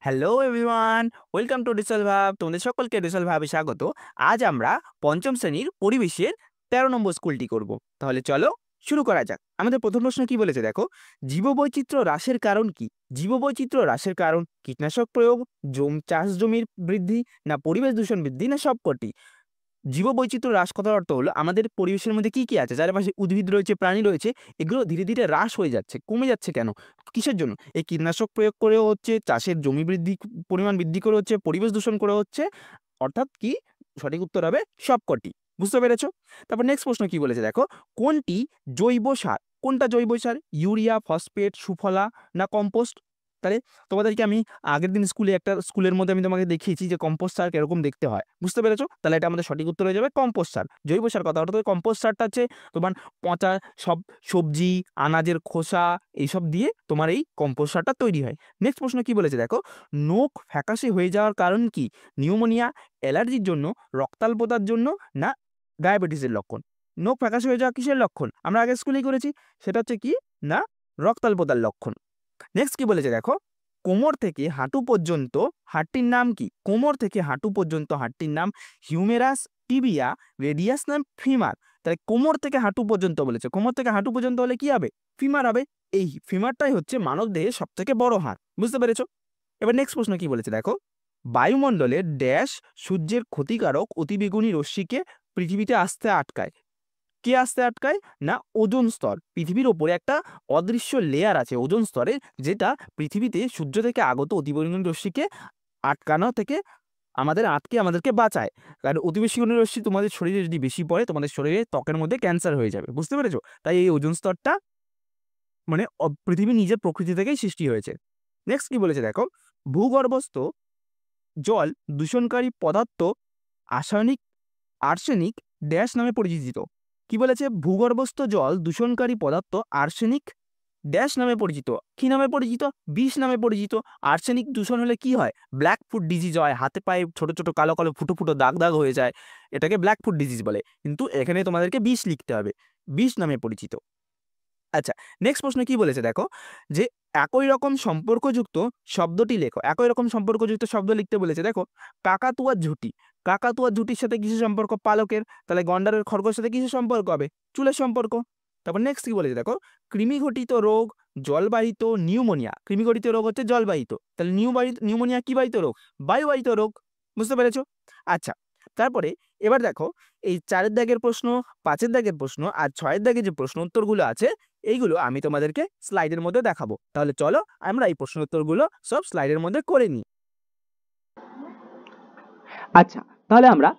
Hello everyone, welcome to digital ভাব। তোমাদের সকলকে ডিজিটাল ভাবে স্বাগত। আজ আমরা পঞ্চম শ্রেণীর পরিবেশের ১৩ নম্বর স্কুলটি করব। তাহলে চলো শুরু করা যাক। আমাদের প্রথম প্রশ্ন কি বলেছে দেখো, জীববৈচিত্র্য হ্রাসের কারণ কি? জীববৈচিত্র্য হ্রাসের কারণ কীটনাশক প্রয়োগ, চাষ জমির বৃদ্ধি, না পরিবেশ দূষণ বৃদ্ধি, না সবকটি? জীববৈচিত্র্য হ্রাস কথার অর্থ হলো আমাদের পরিবেশের মধ্যে কি আছে, চারপাশে উদ্ভিদ রয়েছে, প্রাণী রয়েছে, এগুলো ধীরে ধীরে হ্রাস হয়ে যাচ্ছে, কমে যাচ্ছে। কেন? কিসের জন্য? এই কীটনাশক প্রয়োগ করেও হচ্ছে, চাষের জমি পরিমাণ বৃদ্ধি করে হচ্ছে, পরিবেশ দূষণ করে হচ্ছে। অর্থাৎ কি? সঠিক উত্তর হবে সবকটি। বুঝতে পেরেছো? তারপর নেক্সট প্রশ্ন কি বলেছে দেখো, কোনটি জৈব সার? কোনটা জৈব সার? ইউরিয়া, ফসফেট, সুফলা, না কম্পোস্ট? তাহলে তোমাদেরকে আমি আগের দিন স্কুলের মধ্যে আমি তোমাকে দেখিয়েছি যে কম্পোস্ট সার কিরকম দেখতে হয়। বুঝতে পেরেছো? তাহলে এটা আমাদের সঠিক উত্তর হয়ে যাবে কম্পোস্ট সার। জৈব সার কথা অর্থাৎ কম্পোস্ট সারটা হচ্ছে তোমার পচা সব সবজি, আনাজের খোসা এইসব দিয়ে তোমার এই কম্পোস্ট সারটা তৈরি হয়। নেক্সট প্রশ্ন কি বলেছে দেখো, নখ ফ্যাকাশে হয়ে যাওয়ার কারণ কি? নিউমোনিয়া, অ্যালার্জির জন্য, রক্তাল্পতার জন্য, না ডায়াবেটিসের লক্ষণ? নখ ফ্যাকাশে হয়ে যাওয়া কিসের লক্ষণ? আমরা আগে স্কুলেই করেছি, সেটা হচ্ছে কি না রক্তাল্পতার লক্ষণ। নেক্সট কি বলেছে দেখো, কোমর থেকে হাঁটু পর্যন্ত হাড়টির নাম কি? কোমর থেকে হাঁটু পর্যন্ত হাড়টির নাম হিউমেরাস, টিবিয়া, রেডিয়াস, নাম ফিমার? তাহলে কোমর থেকে হাঁটু পর্যন্ত বলেছে, কোমর থেকে হাঁটু পর্যন্ত হলে কি হবে? ফিমার হবে। এই ফিমারটাই হচ্ছে মানব দেহের সব থেকে বড় হাড়। বুঝতে পেরেছো? এবার নেক্সট প্রশ্ন কি বলেছে দেখো, বায়ুমণ্ডলের ড্যাশ সূর্যের ক্ষতিকারক অতিবেগুনি রশ্মিকে পৃথিবীতে আসতে আটকায়? কে আসতে আটকায়? না ওজোন স্তর। পৃথিবীর ওপরে একটা অদৃশ্য লেয়ার আছে ওজোন স্তরের, যেটা পৃথিবীতে সূর্য থেকে আগত অতিবেগুনি রশ্মিকে আটকানো থেকে আমাদেরকে বাঁচায়। কারণ অতিবেগুনি রশ্মি তোমাদের শরীরে যদি বেশি পড়ে, তোমাদের শরীরে ত্বকের মধ্যে ক্যান্সার হয়ে যাবে। বুঝতে পেরেছো? তাই এই ওজোন স্তরটা মানে পৃথিবী নিজের প্রকৃতি থেকেই সৃষ্টি হয়েছে। নেক্সট কি বলেছে দেখো, ভূগর্ভস্থ জল দূষণকারী পদার্থ আর্সেনিক আর্সেনিক ড্যাশ নামে পরিচিত? কি বলেছে? ভূগর্ভস্থ জল দূষণকারী পদার্থ আর্সেনিক ড্যাশ নামে পরিচিত। কি নামে পরিচিত? বিষ নামে পরিচিত। আর্সেনিক দূষণ হলে কি হয়? ব্ল্যাক ফুট ডিজিজ হয়, হাতে পায়ে ছোট ছোট কালো কালো ফুটো ফুটো দাগ দাগ হয়ে যায়, এটাকে ব্ল্যাক ফুট ডিজিজ বলে। কিন্তু এখানে তোমাদেরকে বিষ লিখতে হবে, বিষ নামে পরিচিত। আচ্ছা, নেক্সট প্রশ্ন কি বলেছে দেখো, যে একই রকম সম্পর্কযুক্ত শব্দটি লেখো। একই রকম সম্পর্কযুক্ত শব্দ লিখতে বলেছে দেখো, কাকাতুয়ার ঝুঁটি। কাকাতুয়ার ঝুঁটির সাথে কিসের সম্পর্ক? পালকের। তাহলে গন্ডারের খড়গের সাথে কিসের সম্পর্ক হবে? চুলের সম্পর্ক। তারপর নেক্সট কি বলেছে দেখো, কৃমিঘটিত রোগ, জলবাহিত নিউমোনিয়া। কৃমিঘটিত রোগ হচ্ছে জলবাহিত, তাহলে নিউমোনিয়া কি বাহিত রোগ? বায়ুবাহিত রোগ। বুঝতে পেরেছো? আচ্ছা, তারপরে এবার দেখো, এই 4-এর দাগের প্রশ্ন, 5-এর দাগের প্রশ্ন আর 6-এর দাগের যে প্রশ্ন উত্তরগুলো আছে, এইগুলো আমি তোমাদেরকে স্লাইডের মধ্যে দেখাবো। তাহলে চলো আমরা এই প্রশ্ন উত্তরগুলো সব স্লাইডের মধ্যে করে নিই। আচ্ছা, তাহলে আমরা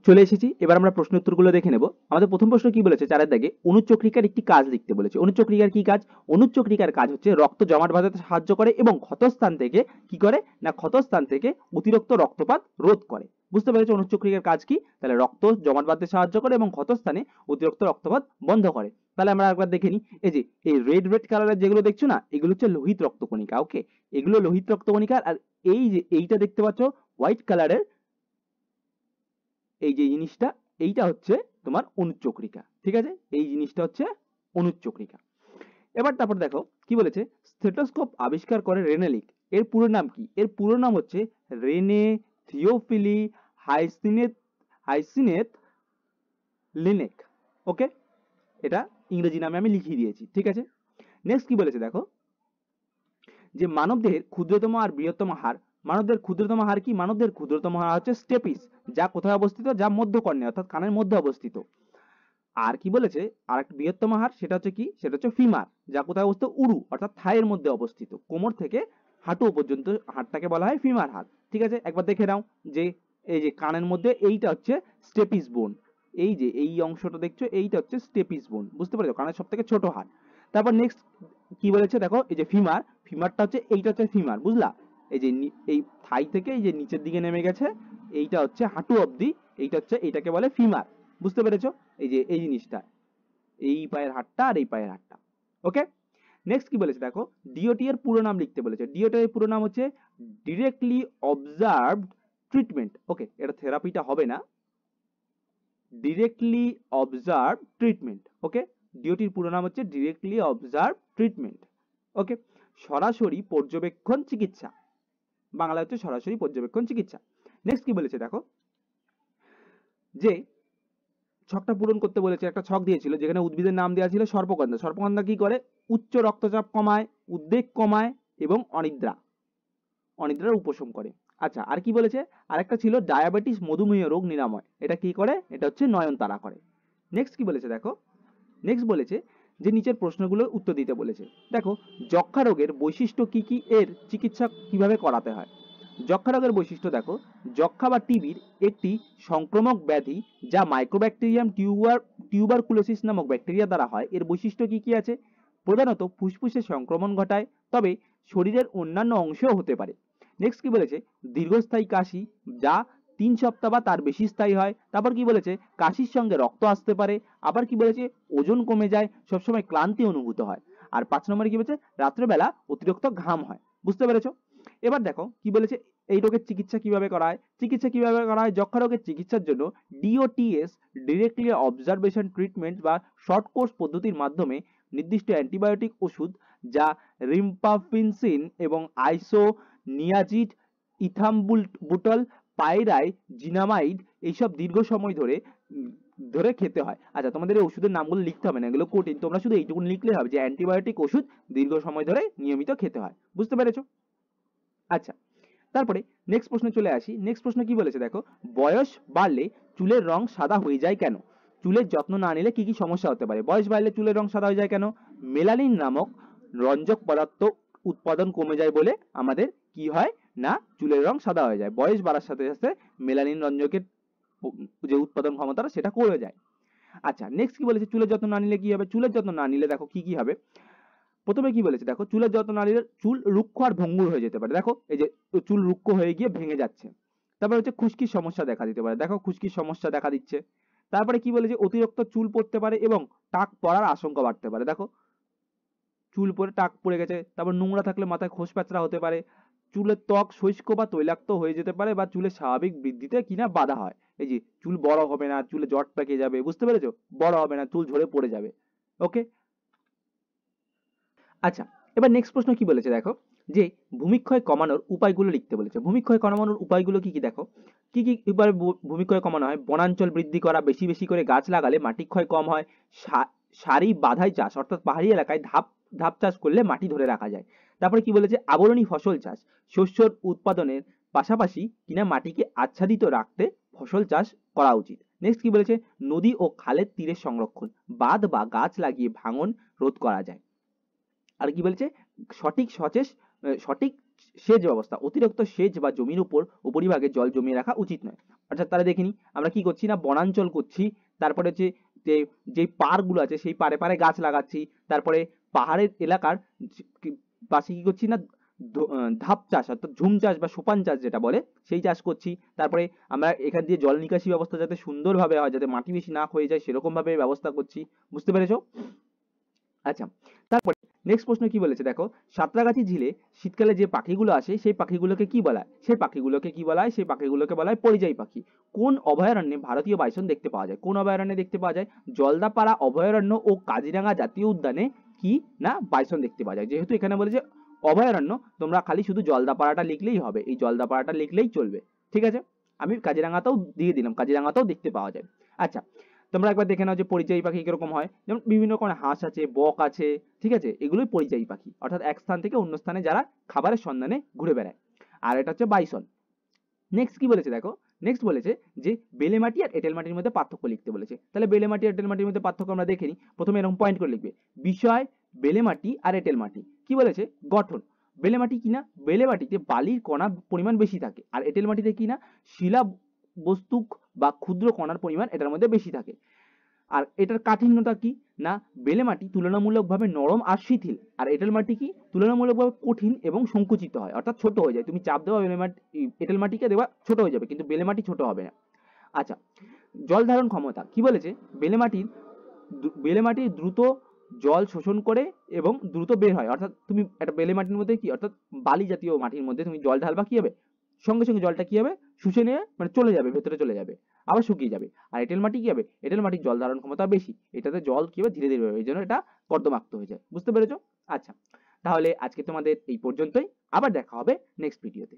চলে এসেছি। এবার আমরা প্রশ্ন উত্তরগুলো দেখে নেব। আমাদের প্রথম প্রশ্ন কি বলেছে, 4-এর দাগে অনুচক্রিকার একটি কাজ লিখতে বলেছে। অনুচক্রিকার কি কাজ? অনুচক্রিকার কাজ হচ্ছে রক্ত জমাট বাঁধাতে সাহায্য করে এবং ক্ষতস্থান থেকে কি করে না ক্ষতস্থান থেকে অতিরিক্ত রক্তপাত রোধ করে। বুঝতে পেরেছো অনুচক্রিকার কাজ কি? তাহলে রক্ত জমাট বাঁধতে সাহায্য করে এবং ক্ষতস্থানে অতিরিক্ত রক্তপাত বন্ধ করে। তাহলে আমরা একবার দেখে নিই। এই যে এই রেড কালারের যেগুলো দেখছো না, এগুলো হচ্ছে লোহিত রক্তকণিকা। ওকে, এগুলো লোহিত রক্তকণিকা। আর এই যে এইটা দেখতে পাচ্ছ হোয়াইট কালারের, এই যে জিনিসটা, এইটা হচ্ছে তোমার অনুচক্রিকা। ঠিক আছে, এই জিনিসটা হচ্ছে অনুচক্রিকা। এবার তারপর দেখো কি বলেছে, স্টেথোস্কোপ আবিষ্কার করে রেনেলিক। এর পুরো নাম কি? এর পুরো নাম হচ্ছে রেনে থিওফিলি হাইসিনেথ হাইসিনেথ লিনেক। ওকে, এটা ইংরেজি নামে আমি লিখিয়ে দিয়েছি। ঠিক আছে, নেক্সট কি বলেছে দেখো, যে মানবদেহের ক্ষুদ্রতম আর বৃহত্তম হাড়। মানবদেহের ক্ষুদ্রতম হাড় কি? মানবদেহের ক্ষুদ্রতম হাড় হচ্ছে স্টেপিস, যা কোথায় অবস্থিত? যা মধ্যকর্ণে অর্থাৎ কানের মধ্যে অবস্থিত। আর কি বলেছে, আর একটা বৃহত্তম হাড়, সেটা হচ্ছে কি? সেটা হচ্ছে ফিমার, যা কোথায় অবস্থিত? উরু অর্থাৎ থাইয়ের মধ্যে অবস্থিত। কোমর থেকে হাঁটু পর্যন্ত হাড়টাকে বলা হয় ফিমার হাড়। ঠিক আছে, একবার দেখে নাও যে এই যে কানের মধ্যে এইটা হচ্ছে স্টেপিস বোন। এই যে এই অংশটা দেখছো, এইটা হচ্ছে স্টেপিস বোন। বুঝতে পারছো? কানের সব থেকে ছোট হাড়। তারপর নেক্সট কি বলেছে দেখো, এই যে ফিমারটা হচ্ছে, এইটা হচ্ছে ফিমার। বুঝলা? এই যে এই থাই থেকে এই যে নিচের দিকে নেমে গেছে, এইটা হচ্ছে হাঁটু অবধি, এইটা হচ্ছে, এইটাকে বলে ফিমার। বুঝতে পেরেছো? এই যে এই জিনিসটা, এই পায়ের হাড়টা আর এই পায়ের হাড়টা। ওকে, নেক্সট কি বলেছে দেখো, ডিওটি এর পুরো নাম লিখতে বলেছে। ডিওটি এর পুরো নাম হচ্ছে ডিরেক্টলি অবজার্ভড ট্রিটমেন্ট। ওকে, এটা থেরাপিটা হবে না, ডিরেক্টলি অবজার্ভ ট্রিটমেন্ট। ওকে, ডিওটির পুরো নাম হচ্ছে ডিরেক্টলি অবজার্ভ ট্রিটমেন্ট। ওকে, সরাসরি পর্যবেক্ষণ চিকিৎসা। বাংলা হচ্ছে সরাসরি পর্যবেক্ষণ চিকিৎসা। নেক্সট কি বলেছে দেখো, যে ছকটা পূরণ করতে বলেছে, একটা ছক দিয়েছিল যেখানে উদ্ভিদের নাম দেওয়া ছিল সর্পগন্ধা। সর্পগন্ধা কি করে? উচ্চ রক্তচাপ কমায়, উদ্বেগ কমায় এবং অনিদ্রার উপশম করে। আচ্ছা, আর কি বলেছে? আরেকটা ছিল ডায়াবেটিস মধুমেহ রোগ নিরাময়। এটা কি করে? এটা হচ্ছে নয়নতারা করে। নেক্সট কি বলেছে দেখো, নেক্সট বলেছে যে নিচের প্রশ্নগুলোর উত্তর দিতে বলেছে। দেখো, যক্ষা রোগের বৈশিষ্ট্য কি কি, এর চিকিৎসা কিভাবে করাতে হয়। যক্ষা রোগের বৈশিষ্ট্য দেখো, যক্ষা বা টিবির একটি সংক্রামক ব্যাধি যা মাইক্রোব্যাকটেরিয়াম টিউবারকুলোসিস নামক ব্যাকটেরিয়া দ্বারা হয়। এর বৈশিষ্ট্য কি কি আছে? প্রধানত ফুসফুসে সংক্রমণ ঘটায়, তবে শরীরের অন্যান্য অংশেও হতে পারে। নেক্সট কি বলেছে? দীর্ঘস্থায়ী কাশি যা 3 সপ্তাহ বা তার বেশি স্থায়ী হয়। তারপর কি বলেছে? কাশির সঙ্গে রক্ত আসতে পারে। আবার কি বলেছে? ওজন কমে যায়, সবসময় ক্লান্তি অনুভূত হয়। আর 5 নম্বরে কি বলেছে? রাত্রেবেলা অতিরিক্ত ঘাম হয়। বুঝতে পেরেছো? এবার দেখো কি বলেছে, এই রোগের চিকিৎসা কিভাবে করা হয়। চিকিৎসা কিভাবে করা হয়? যক্ষা রোগের চিকিৎসার জন্য ডিওটিএস, ডিরেক্টলি অবজারভেশন ট্রিটমেন্ট বা শর্ট কোর্স পদ্ধতির মাধ্যমে নির্দিষ্ট অ্যান্টিবায়োটিক ওষুধ যা রিম্পাফিনসিন এবং আইসোনিয়াজিড, ইথাম্বুটল, পাইরাইজিনামাইড এইসব দীর্ঘ সময় ধরে খেতে হয়। আচ্ছা, তোমাদের এই ওষুধের নামগুলো লিখতে হবে না, এগুলো কঠিন। তোমরা শুধু এইটুকু লিখলে হবে যে অ্যান্টিবায়োটিক ওষুধ দীর্ঘ সময় ধরে নিয়মিত খেতে হয়। বুঝতে পেরেছো? আচ্ছা, তারপরে নেক্সট প্রশ্নে চলে আসি। নেক্সট প্রশ্ন কি বলেছে দেখো, বয়স বাড়লে চুলের রং সাদা হয়ে যায় কেন? চুলের যত্ন না নিলে কি কি সমস্যা হতে পারে? বয়স বাড়লে চুলের রং সাদা হয়ে যায় কেন? মেলানিন নামক রঞ্জক পদার্থ উৎপাদন কমে যায় বলে আমাদের কি হয় না, চুলের রং সাদা হয়ে যায়। বয়স বাড়ার সাথে সাথে মেলানিন রঞ্জকের যে উৎপাদন ক্ষমতা সেটা কমে যায়। আচ্ছা, নেক্সট কি বলেছে? চুলের যত্ন না নিলে কি হবে? চুলের যত্ন না নিলে দেখো কি কি হবে। প্রথমে কি বলেছে দেখো, চুলের যত্ন না নিলে চুল রুক্ষ আর ভঙ্গুর হয়ে যেতে পারে। দেখো এই যে চুল রুক্ষ হয়ে গিয়ে ভেঙে যাচ্ছে। তারপরে হচ্ছে খুশকির সমস্যা দেখা দিতে পারে। দেখো খুশকির সমস্যা দেখা দিচ্ছে। তারপরে কি বলেছে? অতিরিক্ত চুল পড়তে পারে এবং টাক পড়ার আশঙ্কা বাড়তে পারে। দেখো চুল পড়ে টাক পড়ে গেছে। তারপর নোংরা থাকলে মাথায় খোস প্যাঁচড়া হতে পারে। চুলের ত্বক শুষ্ক বা তৈলাক্ত হয়ে যেতে পারে, বা চুলের স্বাভাবিক বৃদ্ধিতে কিনা বাধা হয়। এই যে চুল বড় হবে না, চুলে জট পেকে যাবে। বুঝতে পেরেছো? বড় হবে না, চুল ঝরে পড়ে যাবে। ওকে। আচ্ছা, এবার নেক্সট প্রশ্ন কি বলেছে দেখো, যে ভূমিক্ষয় কমানোর উপায়গুলো লিখতে বলেছে। ভূমিক্ষয় কমানোর উপায়গুলো কি কি দেখো, কি কি উপায়ে ভূমিক্ষয় কমানো হয়? বনাঞ্চল বৃদ্ধি করা, বেশি বেশি করে গাছ লাগালে মাটি ক্ষয় কম হয়। সারি বাধাই চাষ, অর্থাৎ পাহাড়ি এলাকায় ধাপ ধাপ চাষ করলে মাটি ধরে রাখা যায়। তারপরে কি বলেছে? আবরণী ফসল চাষ, শস্যর উৎপাদনের পাশাপাশি কিনা মাটিকে আচ্ছাদিত রাখতে ফসল চাষ করা উচিত। নেক্সট কি বলেছে? নদী ও খালের তীরের সংরক্ষণ, বাঁধ বা গাছ লাগিয়ে ভাঙন রোধ করা যায়। আর কি বলেছে? সঠিক সেচ ব্যবস্থা, অতিরিক্ত সেচ বা জমির উপর উপরিভাগে জল জমিয়ে রাখা উচিত নয়। অর্থাৎ তারা দেখিনি আমরা কি করছি না, বনাঞ্চল করছি। তারপরে হচ্ছে যে যেই পাড়গুলো আছে সেই পাড়ে পাড়ে গাছ লাগাচ্ছি। তারপরে পাহাড়ের এলাকার পাশে কি করছি না, ধাপ চাষ অর্থাৎ ঝুম চাষ বা সোপান চাষ যেটা বলে সেই চাষ করছি। তারপরে আমরা এখান দিয়ে জল নিকাশি ব্যবস্থা যাতে সুন্দরভাবে হয়, যাতে মাটি বেশি না হয়ে যায় সেরকম ভাবে ব্যবস্থা করছি। বুঝতে পেরেছো? আচ্ছা, তারপরে নেক্সট প্রশ্ন কি বলেছে দেখো, সাঁতরাগাছি ঝিলে শীতকালে যে পাখিগুলো আসে সেই পাখিগুলোকে কি বলা হয়? সেই পাখিগুলোকে কি বলা হয়? সেই পাখিগুলোকে বলা হয় পরিযায়ী পাখি। কোন অভয়ারণ্যে ভারতীয় বাইসন দেখতে পাওয়া যায়? কোন অভয়ারণ্যে দেখতে পাওয়া যায়? জলদাপাড়া অভয়ারণ্য ও কাজিরাঙা জাতীয় উদ্যানে কি না বাইসন দেখতে পাওয়া যায়। যেহেতু এখানে বলেছে অভয়ারণ্য, তোমরা খালি শুধু জলদাপাড়াটা লিখলেই হবে, এই জলদাপাড়াটা লিখলেই চলবে। ঠিক আছে, আমি কাজিরাঙাতেও দিয়ে দিলাম, কাজিরাঙাতেও দেখতে পাওয়া যায়। আচ্ছা, তোমরা একবার দেখে নাও যে পরিযায়ী পাখি কিরকম হয়। যেমন বিভিন্ন রকমের হাঁস আছে, বক আছে, ঠিক আছে, এগুলোই পরিযায়ী পাখি, অর্থাৎ এক স্থান থেকে অন্য স্থানে যারা খাবারের সন্ধানে ঘুরে বেড়ায়। আর এটা হচ্ছে বাইসন। নেক্সট কি বলেছে দেখো, নেক্সট বলেছে যে বেলে মাটি আর এঁটেল মাটির মধ্যে পার্থক্য লিখতে বলেছে। তাহলে বেলে মাটি আর এঁটেল মাটির মধ্যে পার্থক্য আমরা দেখে নিই। প্রথমে এরকম পয়েন্ট করে লিখবে। বিষয় বেলে মাটি আর এঁটেল মাটি। কি বলেছে? গঠন, বেলে মাটি কিনা, বেলে মাটিতে বালির কণার পরিমাণ বেশি থাকে, আর এঁটেল মাটিতে কিনা শিলা বস্তু বা ক্ষুদ্র কণার পরিমাণ এটার মধ্যে বেশি থাকে। আর এটার কাঠিন্যতা কি না, বেলে মাটি তুলনামূলকভাবে নরম আর শিথিল, আর এঁটেল মাটি কি তুলনামূলকভাবে কঠিন এবং সংকুচিত হয়, অর্থাৎ ছোট হয়ে যায়। তুমি চাপ দেওয়া এঁটেল মাটিকে দেওয়া ছোট হয়ে যাবে, কিন্তু বেলে মাটি ছোট হবে না। আচ্ছা, জল ধারণ ক্ষমতা কি বলেছে? বেলে মাটির দ্রুত জল শোষণ করে এবং দ্রুত বের হয়। অর্থাৎ তুমি একটা বেলে মাটির মধ্যে কি, অর্থাৎ বালি জাতীয় মাটির মধ্যে তুমি জল ঢালবা, কি হবে? সঙ্গে সঙ্গে জলটা কি হবে? শুষে নিয়ে মানে চলে যাবে, ভেতরে চলে যাবে, আবার শুকিয়ে যাবে। আর এঁটেল মাটি কি হবে? এঁটেল মাটির জল ধারণ ক্ষমতা বেশি, এটাতে জল কি হবে? ধীরে ধীরে হবে, এই জন্য এটা কর্দমাক্ত হয়ে যায়। বুঝতে পেরেছো? আচ্ছা, তাহলে আজকে তোমাদের এই পর্যন্তই, আবার দেখা হবে নেক্সট ভিডিওতে।